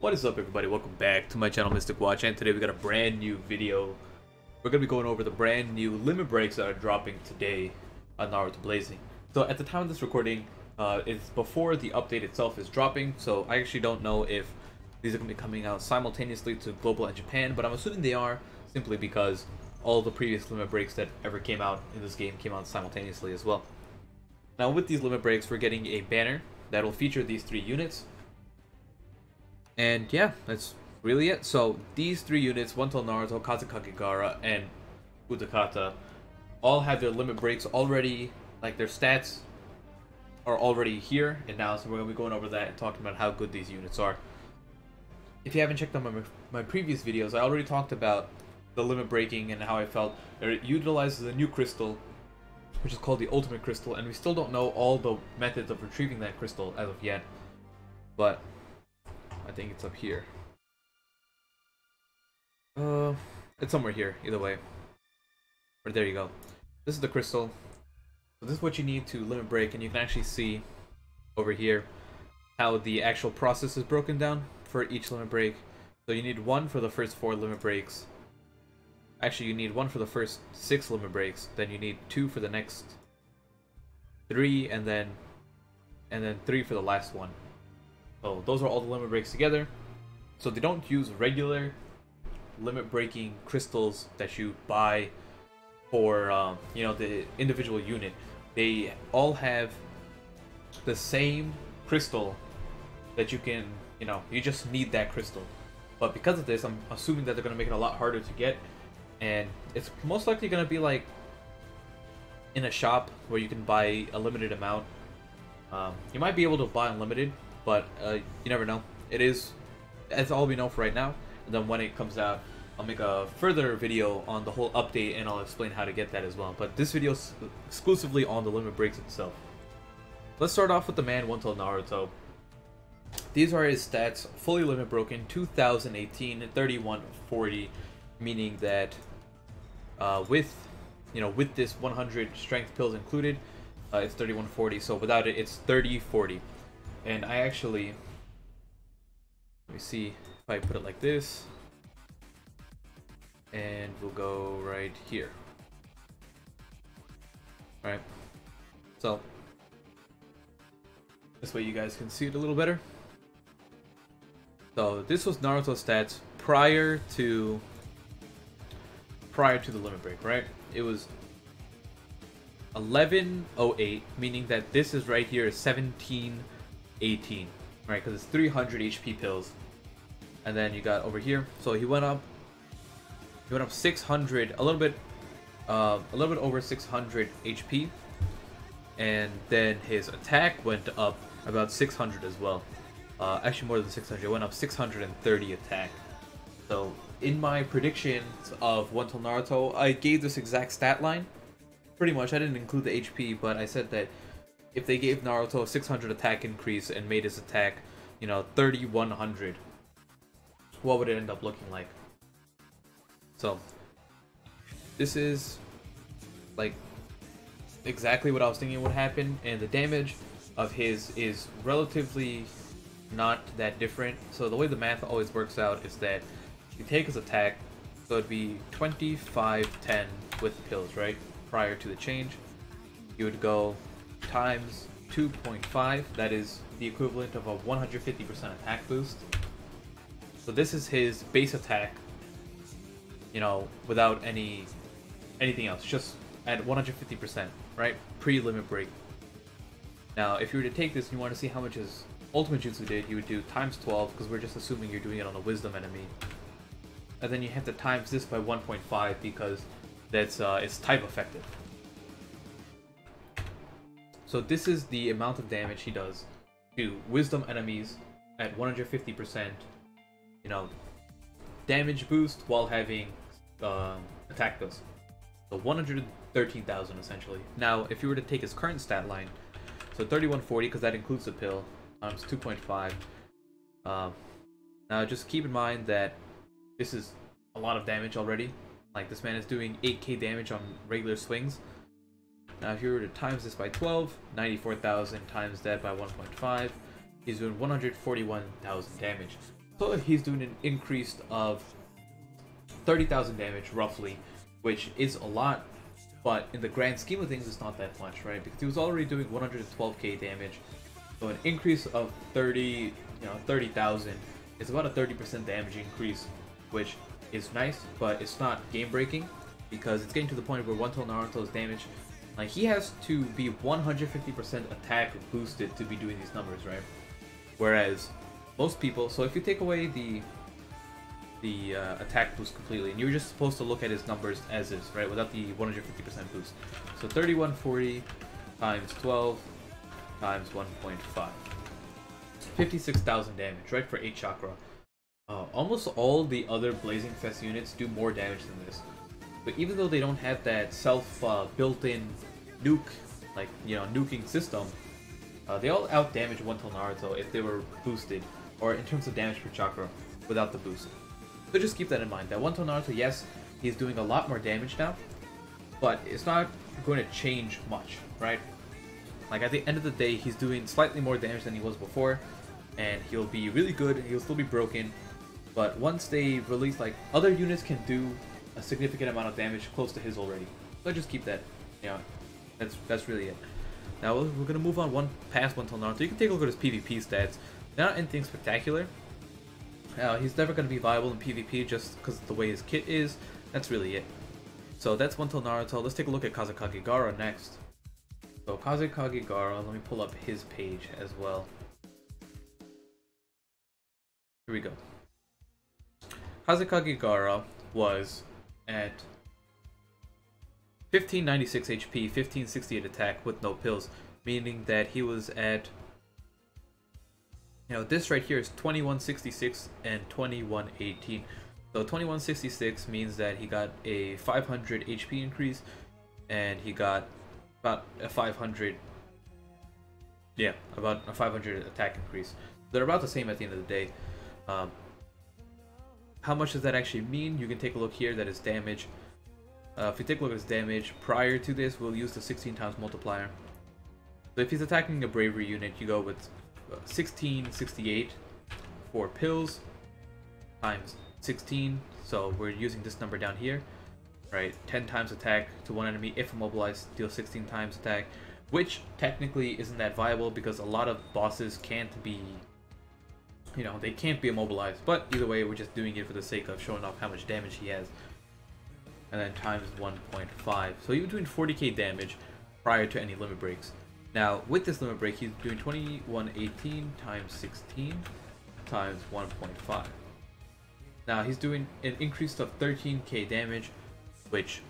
What is up, everybody? Welcome back to my channel, Mystic Watch, and today we got a brand new video. We're going to be going over the brand new limit breaks that are dropping today on Naruto Blazing. So at the time of this recording, it's before the update itself is dropping, so I actually don't know if these are going to be coming out simultaneously to Global and Japan, but I'm assuming they are, simply because all the previous limit breaks that ever came out in this game came out simultaneously as well. Now with these limit breaks, we're getting a banner that will feature these three units. And yeah, that's really it. So these three units, One Tail Naruto, Kazekage, and Utakata, all have their limit breaks already, like their stats are already here and now, so we're going to be going over that and talking about how good these units are. If you haven't checked out my previous videos, I already talked about the limit breaking and how I felt it utilizes a new crystal, which is called the Ultimate Crystal, and we still don't know all the methods of retrieving that crystal as of yet, but I think it's up here. It's somewhere here, either way. But there you go. This is the crystal. So this is what you need to limit break, and you can actually see over here how the actual process is broken down for each limit break. So you need one for the first 4 limit breaks. Actually, you need one for the first 6 limit breaks. Then you need 2 for the next 3, and then 3 for the last one. So those are all the limit breaks together. So they don't use regular limit breaking crystals that you buy for you know, the individual unit. They all have the same crystal that you can, you know, you just need that crystal. But because of this, I'm assuming that they're going to make it a lot harder to get, and it's most likely going to be like in a shop where you can buy a limited amount. You might be able to buy unlimited, but you never know. That's all we know for right now. And then when it comes out, I'll make a further video on the whole update, and I'll explain how to get that as well. But this video is exclusively on the limit breaks itself. Let's start off with the man One Tail Naruto. These are his stats, fully limit broken, 2018, 3140, meaning that with this 100 strength pills included, it's 3140. So without it, it's 3040. And I actually, let me see if I put it like this, and we'll go right here. Alright, so this way you guys can see it a little better. So this was Naruto's stats prior to the limit break, right? It was 1108, meaning that this is right here is 1718, right? Because it's 300 HP pills. And then you got over here, so he went up 600, a little bit over 600 HP, and then his attack went up about 600 as well. Actually more than 600. It went up 630 attack. So in my predictions of One Tail Naruto, I gave this exact stat line. Pretty much, I didn't include the HP, but I said that if they gave Naruto a 600 attack increase and made his attack, you know, 3100, what would it end up looking like? So this is like exactly what I was thinking would happen, and the damage of his is relatively not that different. So the way the math always works out is that you take his attack, so it'd be 2510 with pills, right? Prior to the change, you would go times 2.5. That is the equivalent of a 150% attack boost. So this is his base attack, you know, without anything else, just at 150%, right? Pre-limit break. Now, if you were to take this and you want to see how much his ultimate jutsu did, you would do times 12, because we're just assuming you're doing it on a wisdom enemy. And then you have to times this by 1.5 because that's it's type effective. So this is the amount of damage he does to wisdom enemies at 150%, you know, damage boost while having attack boost. So 113,000 essentially. Now, if you were to take his current stat line, so 3140, because that includes the pill, times 2.5. Now, just keep in mind that this is a lot of damage already. Like, this man is doing 8k damage on regular swings. Now, if you were to times this by 12, 94,000 times that by 1.5, he's doing 141,000 damage. So he's doing an increase of 30,000 damage roughly, which is a lot, but in the grand scheme of things, it's not that much, right? Because he was already doing 112k damage, so an increase of 30,000 is about a 30% damage increase, which is nice, but it's not game breaking because it's getting to the point where One Tail Naruto's damage, like he has to be 150% attack boosted to be doing these numbers, right? Whereas most people, so if you take away the attack boost completely, and you're just supposed to look at his numbers as is, right, without the 150% boost. So 3140 times 12 times 1.5. 56,000 damage, right, for 8 chakra. Almost all the other Blazing Fest units do more damage than this. But even though they don't have that built-in nuke, like, you know, nuking system, they all out-damage One Tail Naruto if they were boosted, or in terms of damage per chakra, without the boost. So just keep that in mind, that One Tail Naruto, yes, he's doing a lot more damage now, but it's not going to change much, right? Like, at the end of the day, he's doing slightly more damage than he was before, and he'll be really good, he'll still be broken, but once they release, like, other units can do a significant amount of damage close to his already. So just keep that, you know, that's really it. Now, we're going to move on past One Tail Naruto. You can take a look at his PvP stats. They're not anything spectacular. He's never going to be viable in PvP just because of the way his kit is. That's really it. So that's One Tail Naruto. Let's take a look at Kazekage Gaara next. So Kazekage Gaara, let me pull up his page as well. Here we go. Kazekage Gaara was at 1596 HP, 1568 attack with no pills, meaning that he was at, you know, this right here is 2166 and 2118. So 2166 means that he got a 500 HP increase, and he got about a 500 attack increase. They're about the same at the end of the day. How much does that actually mean? You can take a look here. That is damage. If you take a look at his damage prior to this, we'll use the 16 times multiplier. So if he's attacking a bravery unit, you go with 1668 for pills times 16. So we're using this number down here, right? 10 times attack to one enemy if immobilized, deal 16 times attack, which technically isn't that viable because a lot of bosses can't be, you know, they can't be immobilized. But either way, we're just doing it for the sake of showing off how much damage he has. And then times 1.5. So you're doing 40k damage prior to any limit breaks. Now, with this limit break, he's doing 2118 times 16 times 1.5. Now, he's doing an increase of 13k damage, which,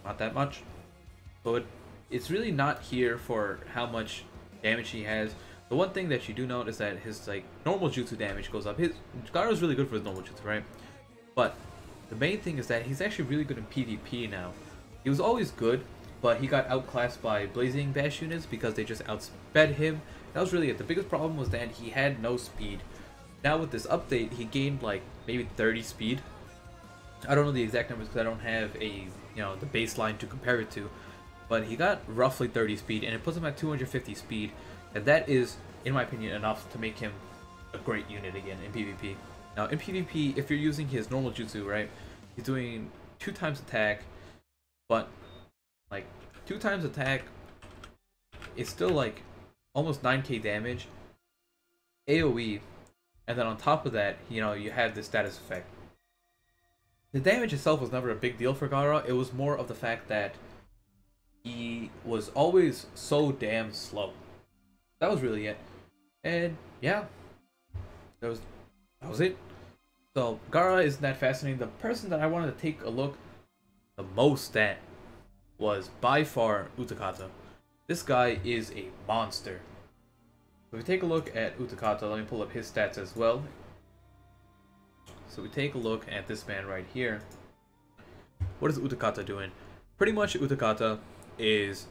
not that much. So it's really not here for how much damage he has. The one thing that you do note is that his, like, normal jutsu damage goes up. Gaara is really good for his normal jutsu, right? But the main thing is that he's actually really good in PvP now. He was always good, but he got outclassed by Blazing Bash units because they just outsped him. That was really it. The biggest problem was that he had no speed. Now with this update, he gained like maybe 30 speed. I don't know the exact numbers because I don't have a, you know, the baseline to compare it to. But he got roughly 30 speed, and it puts him at 250 speed. And that is, in my opinion, enough to make him a great unit again in PvP. Now, in PvP, if you're using his normal jutsu, right, he's doing 2 times attack, but, like, 2 times attack is still, like, almost 9k damage, AoE, and then on top of that, you know, you have the status effect. The damage itself was never a big deal for Gaara. It was more of the fact that he was always so damn slow. That was really it. And, yeah, that was it. So, Gaara isn't that fascinating. The person that I wanted to take a look the most at was by far Utakata. This guy is a monster. If we take a look at Utakata, let me pull up his stats as well. So we take a look at this man right here. What is Utakata doing? Pretty much Utakata is,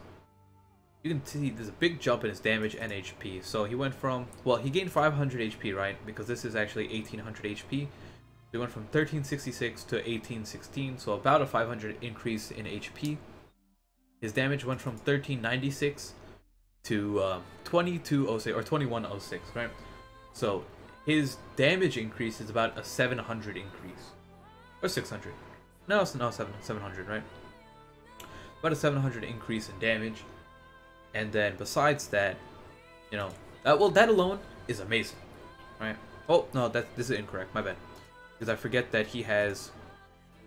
you can see there's a big jump in his damage and HP. So he went from, well, he gained 500 HP, right? Because this is actually 1800 HP. He went from 1366 to 1816, so about a 500 increase in HP. His damage went from 1396 to 2206 or 2106, right? So his damage increase is about a 700 increase. Or 600. No, it's no 700, right? About a 700 increase in damage. And then besides that, you know, that alone is amazing, right? Oh, no, this is incorrect, my bad. Because I forget that he has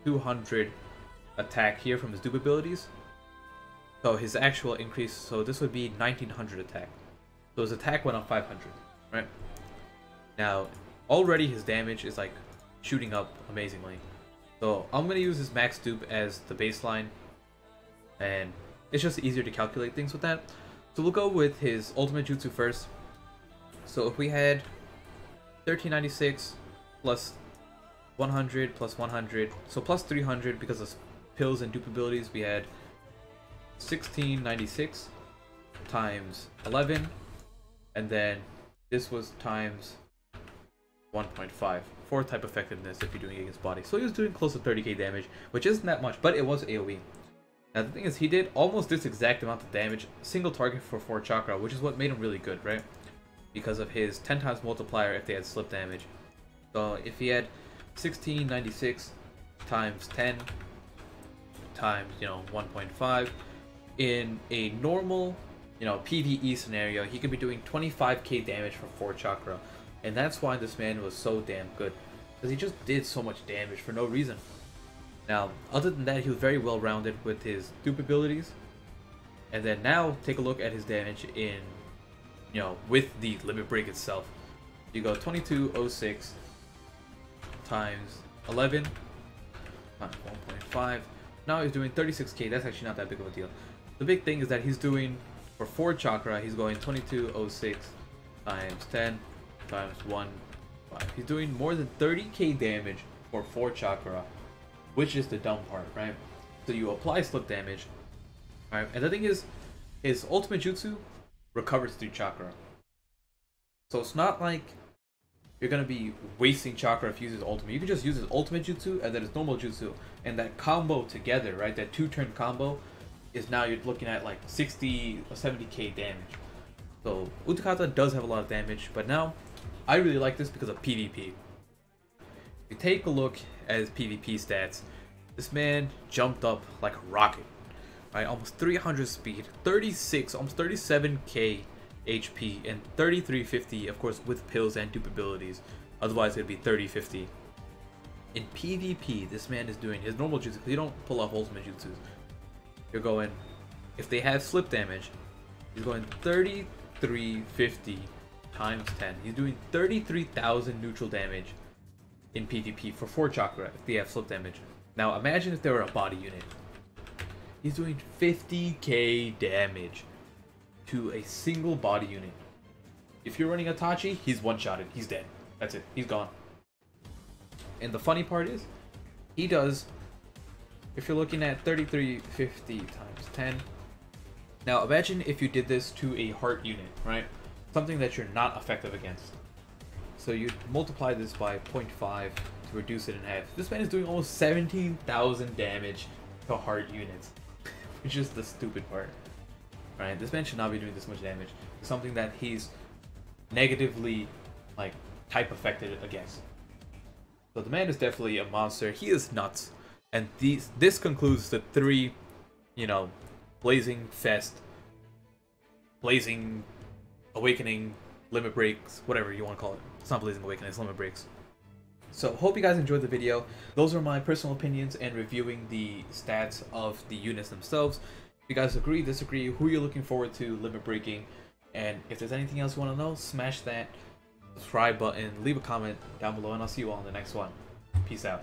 200 attack here from his dupe abilities. So his actual increase, so this would be 1900 attack. So his attack went up 500, right? Now, already his damage is like shooting up amazingly. So I'm going to use his max dupe as the baseline. And it's just easier to calculate things with that. So we'll go with his ultimate jutsu first. So if we had 1396 plus 100 plus 100, so plus 300 because of pills and dupe abilities, we had 1696 times 11, and then this was times 1.5 for type effectiveness if you're doing it against body. So he was doing close to 30k damage, which isn't that much, but it was AoE. Now the thing is, he did almost this exact amount of damage, single target for 4 chakra, which is what made him really good, right? Because of his 10 times multiplier if they had slip damage. So if he had 1696 times 10 times, you know, 1.5, in a normal, you know, PvE scenario, he could be doing 25k damage for 4 chakra. And that's why this man was so damn good. Because he just did so much damage for no reason. Now, other than that, he was very well rounded with his dupe abilities. And then now, take a look at his damage in, you know, with the limit break itself. You go 2206 times 11 times 1.5. Now he's doing 36k. That's actually not that big of a deal. The big thing is that he's doing, for 4 chakra, he's going 2206 times 10 times 1.5. He's doing more than 30k damage for 4 chakra, which is the dumb part, right? So you apply slip damage, right? And the thing is, his ultimate jutsu recovers 3 chakra. So it's not like you're gonna be wasting chakra if you use his ultimate. You can just use his ultimate jutsu and then his normal jutsu, and that combo together, right? That 2-turn combo is now you're looking at like 60 or 70k damage. So Utakata does have a lot of damage, but now I really like this because of PvP. If you take a look at his PvP stats, this man jumped up like a rocket, right? Almost 300 speed, 36, almost 37k HP, and 3350, of course, with pills and dupe abilities. Otherwise, it'd be 3050. In PvP, this man is doing his normal jutsu, because you don't pull off ultimate jutsus. You're going, if they have slip damage, he's going 3350 times 10. He's doing 33,000 neutral damage in PvP for 4 chakra if they have slip damage. Now imagine if they were a body unit. He's doing 50k damage to a single body unit. If you're running Itachi, he's one-shotted. He's dead. That's it. He's gone. And the funny part is, he does, if you're looking at 3350 times 10. Now imagine if you did this to a heart unit, right? Something that you're not effective against. So you multiply this by 0.5 to reduce it in half. This man is doing almost 17,000 damage to heart units, which is the stupid part. Right? This man should not be doing this much damage. It's something that he's negatively, like, type affected against. So the man is definitely a monster. He is nuts. And this concludes the 3, you know, Blazing Fest, Blazing Awakening, Limit Breaks, whatever you want to call it. It's not Blazing Awakening, it's Limit Breaks. So, hope you guys enjoyed the video. Those are my personal opinions and reviewing the stats of the units themselves. If you guys agree, disagree, who you're looking forward to limit breaking, and if there's anything else you want to know, smash that subscribe button, leave a comment down below, and I'll see you all in the next one. Peace out.